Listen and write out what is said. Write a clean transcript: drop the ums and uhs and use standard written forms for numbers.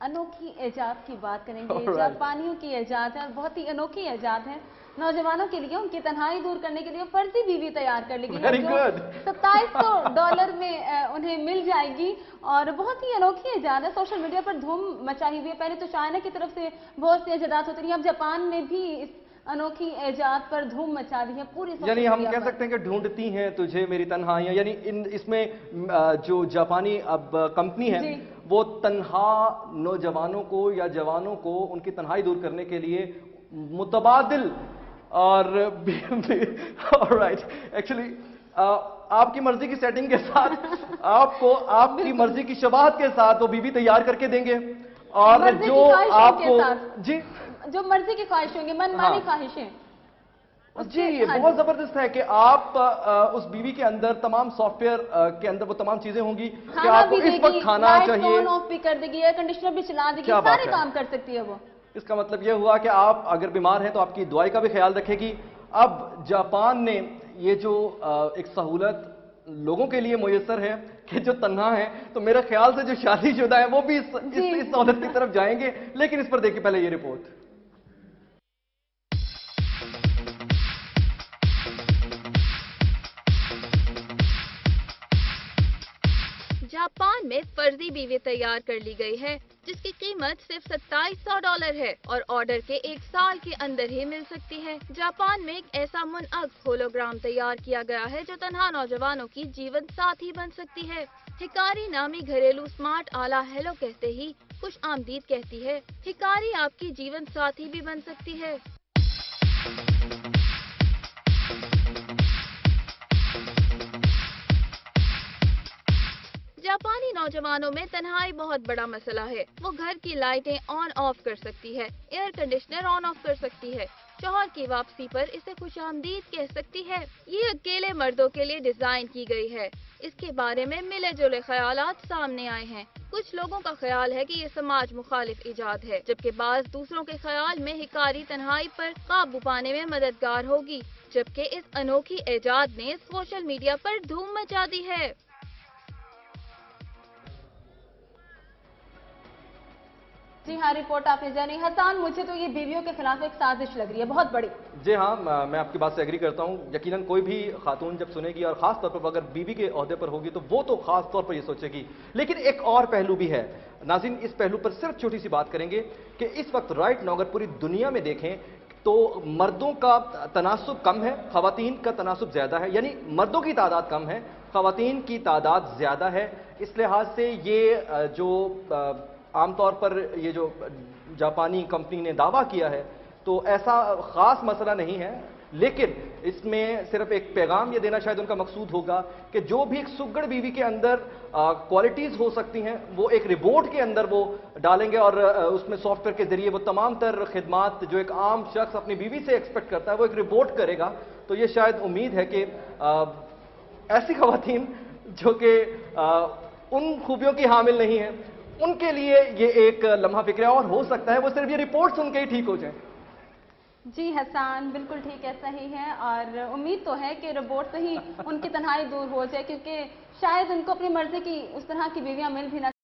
अनोखी ایجاد की बात करेंगे। जापानियों की ایجاد है, बहुत ही अनोखी ایجاد है। नौजवानों के लिए उनकी तन्हाई दूर करने के लिए फर्जी बीवी तैयार कर ली गई है, जो $2700 में उन्हें मिल जाएगी और बहुत ही अनोखी ایجاد है। सोशल मीडिया पर धूम मचाई हुई है। पहले तो चाइना की तरफ से बहुत सी ایجادات होती रही, अब जापान ने भी इस अनोखी ایجاد पर धूम मचा दी है पूरी। यानी हम कह सकते हैं कि ढूंढती हैं तुझे मेरी तन्हाइयां, यानी इसमें जो जापानी अब कंपनी है वो तन्हा नौजवानों को या जवानों को उनकी तन्हाई दूर करने के लिए मुतबादिल और ऑलराइट, एक्चुअली आपकी मर्जी की सेटिंग के साथ आपको आपकी मर्जी की शबाहत के साथ वो बीवी तैयार करके देंगे और जो आपको जी जो मर्जी की ख्वाहिश होंगी, मनमानी ख्वाहिशें। जी, ये बहुत जबरदस्त है कि आप उस बीवी के अंदर तमाम सॉफ्टवेयर के अंदर वो तमाम चीजें होंगी कि आपको इस वक्त खाना चाहिए, ऑन ऑफ भी कर देगी, एयर कंडीशनर भी चला देगी, सारे काम कर सकती है वो। इसका मतलब ये हुआ कि आप अगर बीमार हैं तो आपकी दवाई का भी ख्याल रखेगी। अब जापान ने ये जो एक सहूलत लोगों के लिए मुयस्सर है कि जो तन्हा है, तो मेरे ख्याल से जो शादीशुदा है वो भी इस सहूलत की तरफ जाएंगे। लेकिन इस पर देखिए पहले ये रिपोर्ट। जापान में फर्जी बीवी तैयार कर ली गई है जिसकी कीमत सिर्फ $2700 है और ऑर्डर के 1 साल के अंदर ही मिल सकती है। जापान में एक ऐसा मुनअक्स होलोग्राम तैयार किया गया है जो तन्हा नौजवानों की जीवन साथी बन सकती है। हिकारी नामी घरेलू स्मार्ट आला हेलो कहते ही खुश आमदीद कहती है। हिकारी आपकी जीवन साथी भी बन सकती है। जापानी नौजवानों में तन्हाई बहुत बड़ा मसला है। वो घर की लाइटें ऑन ऑफ कर सकती है, एयर कंडीशनर ऑन ऑफ कर सकती है, शौहर की वापसी पर इसे खुशामदीद कह सकती है। ये अकेले मर्दों के लिए डिजाइन की गई है। इसके बारे में मिले जुले ख्यालात सामने आए हैं। कुछ लोगों का ख्याल है कि ये समाज मुखालिफ इजाद है, जबकि बाज दूसरों के ख्याल में हिकारी तन्हाई पर काबू पाने में मददगार होगी। जबकि इस अनोखी इजाद ने सोशल मीडिया पर धूम मचा दी है। जी हाँ, रिपोर्ट आपने जानी। हसन, मुझे तो ये बीवियों के खिलाफ एक साजिश लग रही है, बहुत बड़ी। जी हाँ, मैं आपकी बात से एग्री करता हूँ। यकीनन कोई भी खातून जब सुनेगी और खास तौर पर अगर बीवी के ओहदे पर होगी तो वो तो खास तौर पर ये सोचेगी। लेकिन एक और पहलू भी है नाज़रीन, इस पहलू पर सिर्फ छोटी सी बात करेंगे कि इस वक्त राइट नाउ अगर पूरी दुनिया में देखें तो मर्दों का तनासुब कम है, खवातीन का तनासुब ज्यादा है। यानी मर्दों की तादाद कम है, खवातीन की तादाद ज्यादा है। इस लिहाज से ये जो आमतौर पर ये जो जापानी कंपनी ने दावा किया है तो ऐसा खास मसला नहीं है। लेकिन इसमें सिर्फ एक पैगाम ये देना शायद उनका मकसूद होगा कि जो भी एक सुगड़ बीवी के अंदर क्वालिटीज हो सकती हैं वो एक रिपोर्ट के अंदर वो डालेंगे और उसमें सॉफ्टवेयर के जरिए वो तमाम तर खिदमात जो एक आम शख्स अपनी बीवी से एक्सपेक्ट करता है वो एक रिपोर्ट करेगा। तो ये शायद उम्मीद है कि ऐसी खवातीन जो कि उन खूबियों की हामिल नहीं है उनके लिए ये एक लम्हा फिक्र है और हो सकता है वो सिर्फ ये रिपोर्ट सुन के ही ठीक हो जाए। जी हसन, बिल्कुल ठीक है, सही है। और उम्मीद तो है कि रिपोर्ट से ही उनकी तन्हाई दूर हो जाए, क्योंकि शायद उनको अपनी मर्जी की उस तरह की बीवियां मिल भी ना